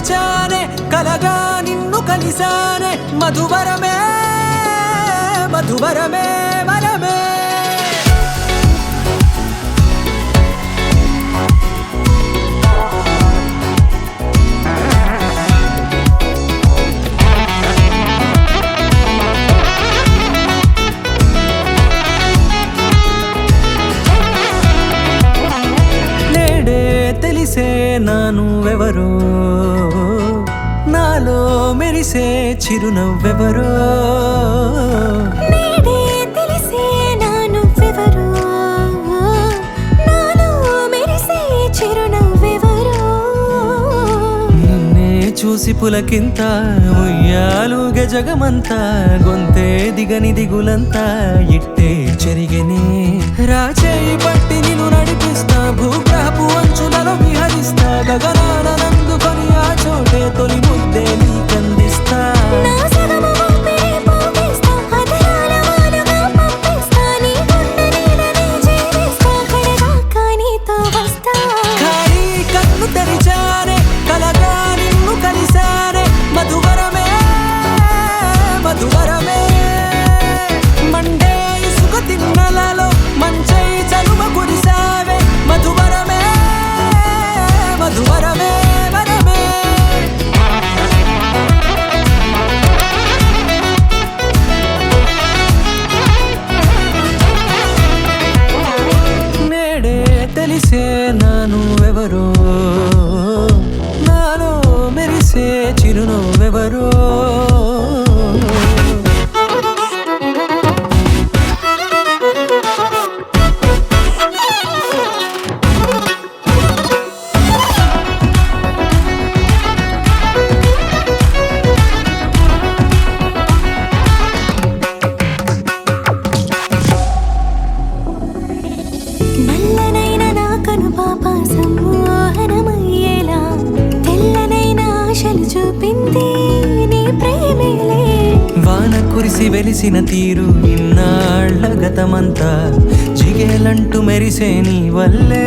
తెరిచానే కలగా నిన్ను కలిసానే మధువరమే మధువరమే వరమే తెలిసే నానువెవరో నాలో మెరిసే చిరునవ్వెవరో నేడే తెలిసే నానువెవరో నాలో మెరిసే చిరునవ్వెవరో నిన్నే చూసి పులకింత ఉయ్యాలుగే జగమంతా గొంతే దిగని దిగులంతా ఇట్టే చెరిగనే రాచేయి పట్టి నిన్ను నడిపిస్తా భూగ్రహపు అంచులలో విహరిస్తా గగనాన నందుకొని ఆ చోటే తొలి ముద్దే నీకందిస్తా నా సగము ఊపిరి పోగేస్తా అదరాల వానగా పంపిస్తా నీ గుండె నీడనే చేరేస్తా కడదాకా నీతో వస్తా ఖాళీ కన్ను తెరిచానే కలగా నిన్ను కలిసానే మధువరమే మధువరమే మండే ఇసుక తిన్నెలలో మంచై చలువ కురిసావే మధువరమే మధువరమే వరమే నేడే తెలిసే నానువెవరో నాలో మెరిసే చిరునవ్వెవరో నల్లనైన నా కనుపాప సమ్మోహనమయ్యేలా తెల్లనైన ఆశలు చూపింది నీ ప్రేమేలే వాన కురిసి వెలిసిన తీరు ఇన్నాళ్ల గతమంతా జిగేలంటూ మెరిసే నీ వల్లే